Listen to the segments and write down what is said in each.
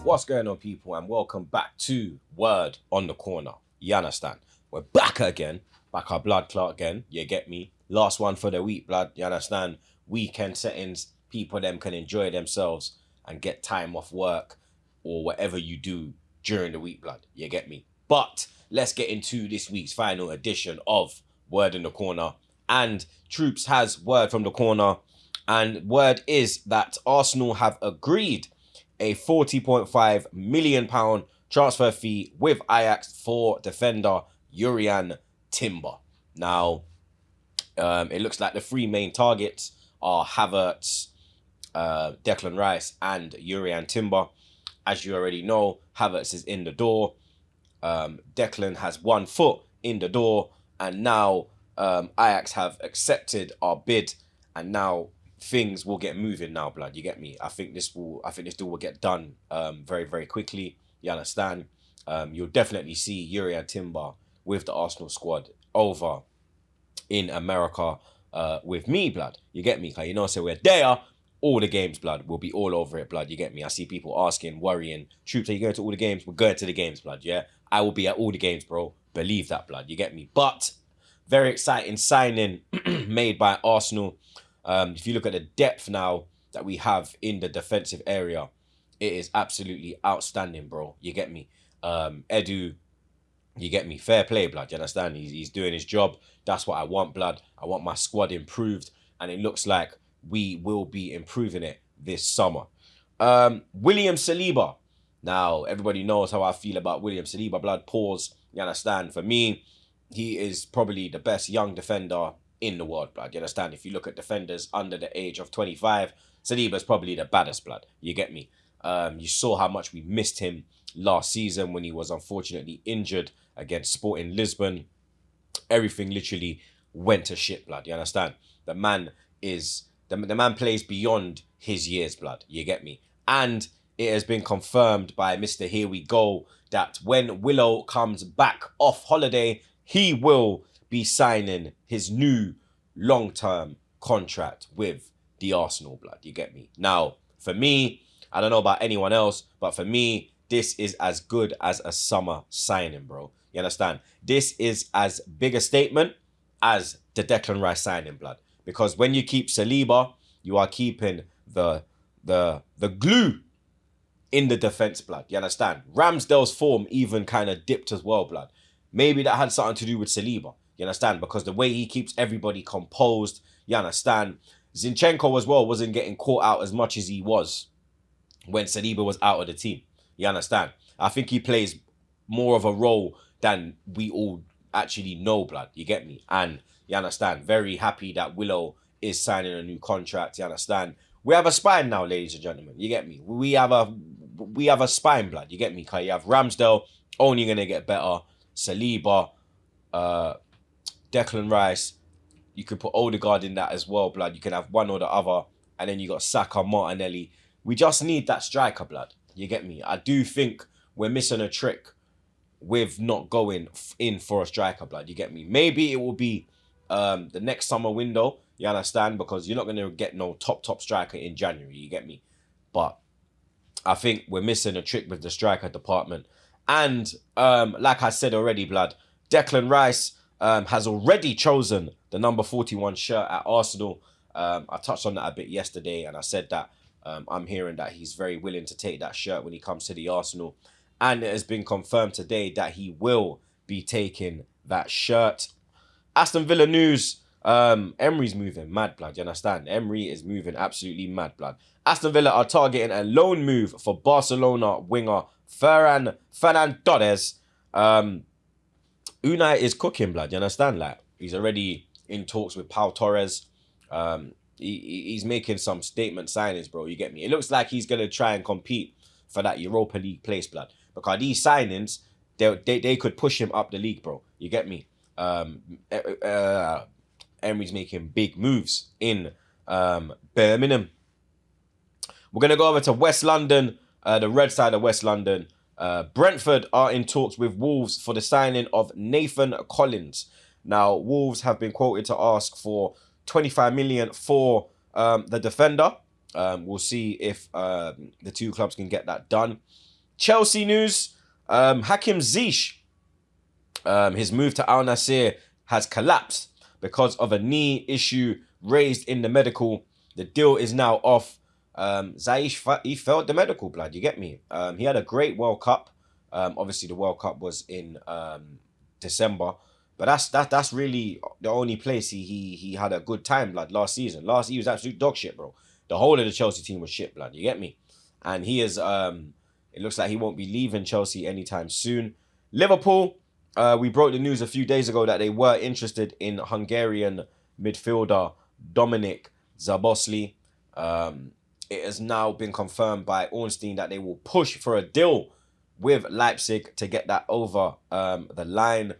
What's going on, people, and welcome back to Word on the Corner. You understand? We're back again, back our blood clot again. You get me? Last one for the week, blood. You understand? Weekend settings, people them can enjoy themselves and get time off work or whatever you do during the week, blood. You get me? But let's get into this week's final edition of Word in the Corner. And Troops has word from the corner, and word is that Arsenal have agreed a £40.5 million transfer fee with Ajax for defender Jurriën Timber. Now, it looks like the three main targets are Havertz, Declan Rice, and Jurriën Timber. As you already know, Havertz is in the door. Declan has 1 foot in the door, and now Ajax have accepted our bid, and now things will get moving now, blood. You get me? I think this deal will get done very, very quickly. You understand? You'll definitely see Jurriën Timber with the Arsenal squad over in America with me, blood. You get me? You know, so we're there. All the games, blood. We'll be all over it, blood. You get me? I see people asking, worrying, Troops, are you going to all the games? We're going to the games, blood. Yeah, I will be at all the games, bro. Believe that, blood. You get me? But very exciting signing made by Arsenal. If you look at the depth now that we have in the defensive area, it is absolutely outstanding, bro. You get me? Edu, you get me? Fair play, blood. You understand? He's doing his job. That's what I want, blood. I want my squad improved, and it looks like we will be improving it this summer. William Saliba. Now, everybody knows how I feel about William Saliba, blood. Pause. You understand? For me, he is probably the best young defender in the world, blood. You understand? If you look at defenders under the age of 25, Saliba's probably the baddest, blood. You get me? You saw how much we missed him last season when he was unfortunately injured against Sporting Lisbon. Everything literally went to shit, blood. You understand? The man is the man plays beyond his years, blood. You get me? And it has been confirmed by Mr. Here We Go that when Willow comes back off holiday, he will be signing his new long-term contract with the Arsenal, blood. You get me? Now, for me, I don't know about anyone else, but for me, this is as good as a summer signing, bro. You understand? This is as big a statement as the Declan Rice signing, blood. Because when you keep Saliba, you are keeping the glue in the defense, blood. You understand? Ramsdale's form even kind of dipped as well, blood. Maybe that had something to do with Saliba. You understand? Because the way he keeps everybody composed, you understand? Zinchenko as well wasn't getting caught out as much as he was when Saliba was out of the team. You understand? I think he plays more of a role than we all actually know, blood. You get me? And you understand? Very happy that Willow is signing a new contract. You understand? We have a spine now, ladies and gentlemen. You get me? We have a spine, blood. You get me? Because you have Ramsdale, only going to get better. Saliba, Declan Rice. You could put Odegaard in that as well, blood. You can have one or the other. And then you got Saka, Martinelli. We just need that striker, blood. You get me? I do think we're missing a trick with not going in for a striker, blood. You get me? Maybe it will be the next summer window. You understand? Because you're not going to get no top striker in January. You get me? But I think we're missing a trick with the striker department. And like I said already, blood, Declan Rice has already chosen the number 41 shirt at Arsenal. I touched on that a bit yesterday, and I said that I'm hearing that he's very willing to take that shirt when he comes to the Arsenal. And it has been confirmed today that he will be taking that shirt. Aston Villa news. Emery's moving mad, blood. You understand? Emery is moving absolutely mad, blood. Aston Villa are targeting a loan move for Barcelona winger Ferran Fernandez. Unai is cooking, blood. You understand? Like, he's already in talks with Pau Torres. He's making some statement signings, bro. You get me? It looks like he's going to try and compete for that Europa League place, blood. Because these signings, they could push him up the league, bro. You get me? Emery's making big moves in Birmingham. We're going to go over to West London, the red side of West London. Brentford are in talks with Wolves for the signing of Nathan Collins. Now, Wolves have been quoted to ask for 25 million for the defender. We'll see if the two clubs can get that done. Chelsea news. Hakim Ziyech, his move to Al Nassr has collapsed because of a knee issue raised in the medical. The deal is now off. Ziyech, he failed the medical, blood. You get me? He had a great World Cup. Obviously, the World Cup was in December, but that's really the only place he had a good time, blood. Last season, he was absolute dog shit, bro. The whole of the Chelsea team was shit, blood. You get me? And he is. It looks like he won't be leaving Chelsea anytime soon. Liverpool. We broke the news a few days ago that they were interested in Hungarian midfielder Dominik Szoboszlai. It has now been confirmed by Ornstein that they will push for a deal with Leipzig to get that over the line.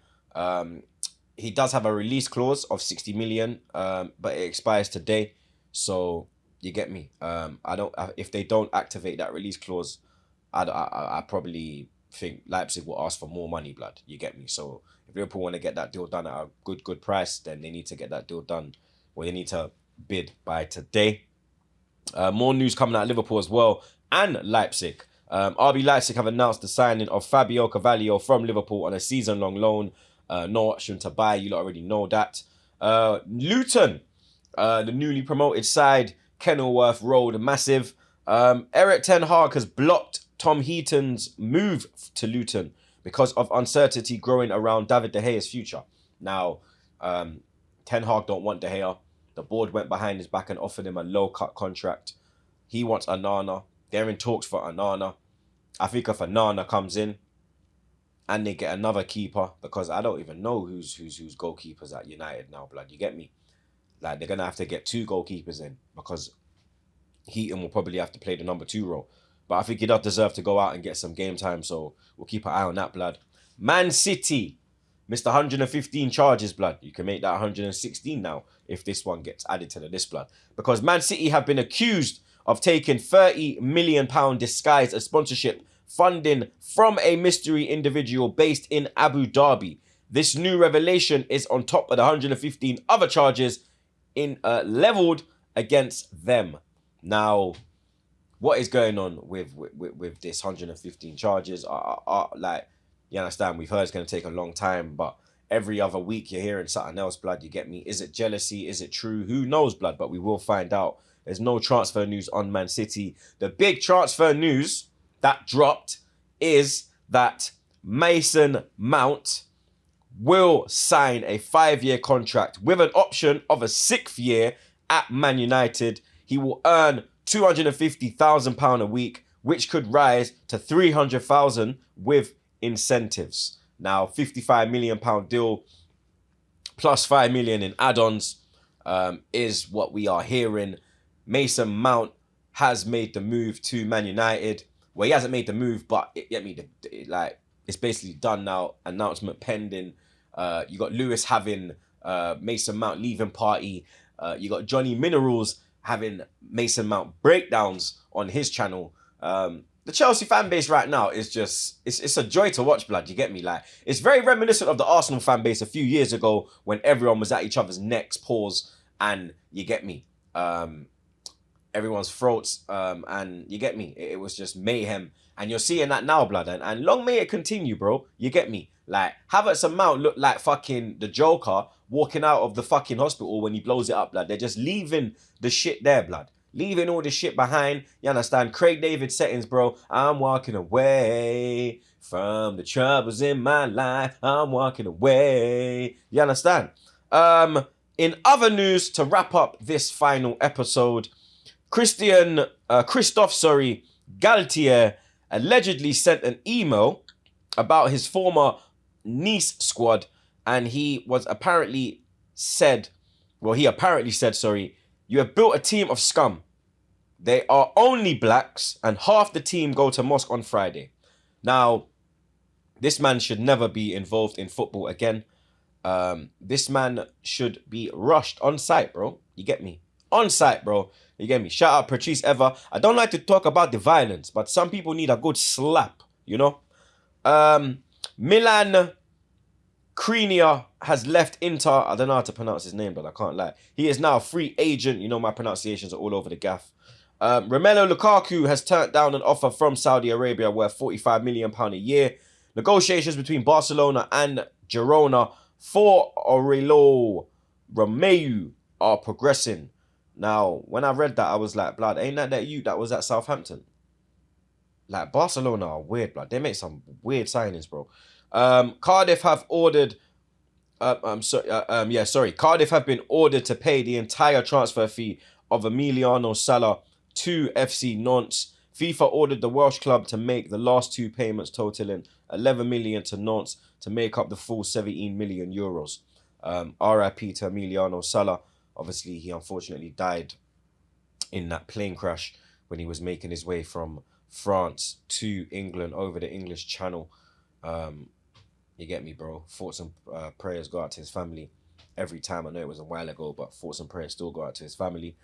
He does have a release clause of 60 million, but it expires today. So you get me. If they don't activate that release clause, I probably think Leipzig will ask for more money, blood. You get me? So if Liverpool want to get that deal done at a good price, then they need to get that deal done. Or they need to bid by today. More news coming out of Liverpool as well and Leipzig. RB Leipzig have announced the signing of Fabio Carvalho from Liverpool on a season-long loan. No option to buy. You lot already know that. Luton, the newly promoted side, Kenilworth Road, massive. Eric Ten Hag has blocked Tom Heaton's move to Luton because of uncertainty growing around David De Gea's future. Now, Ten Hag don't want De Gea. The board went behind his back and offered him a low-cut contract. He wants Onana. They're in talks for Onana. I think if Onana comes in and they get another keeper, because I don't even know who's goalkeepers at United now, blood. You get me? Like, they're going to have to get 2 goalkeepers in because Heaton will probably have to play the number 2 role. But I think he does deserve to go out and get some game time, so we'll keep an eye on that, blood. Man City, missed 115 charges, blood. You can make that 116 now if this one gets added to the list, blood. Because Man City have been accused of taking £30 million disguised as sponsorship funding from a mystery individual based in Abu Dhabi. This new revelation is on top of the 115 other charges leveled against them. Now, what is going on with this 115 charges? Like, you understand, we've heard it's going to take a long time, but every other week you're hearing something else, blood. You get me? Is it jealousy? Is it true? Who knows, blood? But we will find out. There's no transfer news on Man City. The big transfer news that dropped is that Mason Mount will sign a 5-year contract with an option of a 6th year at Man United. He will earn £250,000 a week, which could rise to £300,000 with incentives. Now, £55 million deal plus £5 million in add-ons is what we are hearing. Mason Mount has made the move to Man United. Well, he hasn't made the move, but it's basically done now. Announcement pending. You got Lewis having Mason Mount leaving party. You got Johnny Minerals having Mason Mount breakdowns on his channel. The Chelsea fan base right now is just, it's a joy to watch, blood. You get me? Like, it's very reminiscent of the Arsenal fan base a few years ago when everyone was at each other's necks, paws, and you get me? Everyone's throats, and you get me? It was just mayhem. And you're seeing that now, blood. And long may it continue, bro. You get me? Like, Havertz and Mount look like fucking the Joker walking out of the fucking hospital when he blows it up, blood. They're just leaving the shit there, blood. Leaving all the shit behind. You understand? Craig David settings, bro. I'm walking away from the troubles in my life. I'm walking away. You understand? In other news, to wrap up this final episode, Christophe Galtier allegedly sent an email about his former Nice squad, and he apparently said, you have built a team of scum. They are only blacks, and half the team go to mosque on Friday. Now, this man should never be involved in football again. This man should be rushed on site, bro. You get me? On site, bro. You get me? Shout out Patrice Eva. I don't like to talk about the violence, but some people need a good slap, you know? Milan Skriniar has left Inter. I don't know how to pronounce his name, but I can't lie. He is now a free agent. You know my pronunciations are all over the gaff. Romelu Lukaku has turned down an offer from Saudi Arabia worth £45 million a year. Negotiations between Barcelona and Girona for Aurelio Romeu are progressing. Now, when I read that, I was like, blood, ain't that you that was at Southampton? Like, Barcelona are weird, blood. They make some weird signings, bro. Cardiff have ordered... Cardiff have been ordered to pay the entire transfer fee of Emiliano Sala to FC Nantes. FIFA ordered the Welsh club to make the last two payments totaling 11 million to Nantes to make up the full 17 million euros. RIP to Emiliano Sala. Obviously, he unfortunately died in that plane crash when he was making his way from France to England over the English Channel. You get me, bro? Thoughts and prayers go out to his family every time. I know it was a while ago, but thoughts and prayers still go out to his family.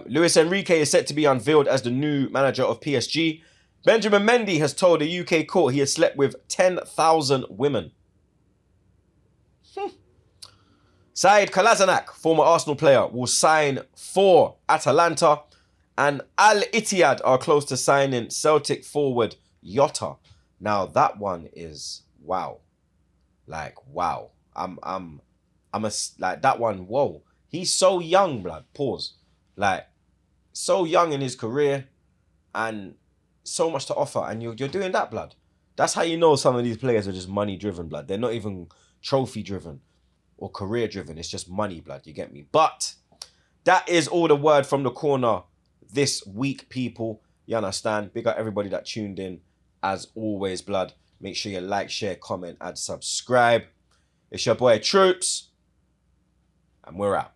Luis Enrique is set to be unveiled as the new manager of PSG. Benjamin Mendy has told a UK court he has slept with 10,000 women. Said Kolasinac, former Arsenal player, will sign for Atalanta. And Al Ittihad are close to signing Celtic forward Jota. Now that one is wow. Like, wow. Like that one, whoa. He's so young, blood. Pause. Like, so young in his career and so much to offer. And you're doing that, blood. That's how you know some of these players are just money-driven, blood. They're not even trophy-driven or career-driven. It's just money, blood. You get me? But that is all the word from the corner this week, people. You understand? Big up everybody that tuned in. As always, blood. Make sure you like, share, comment, and subscribe. It's your boy Troops. And we're out.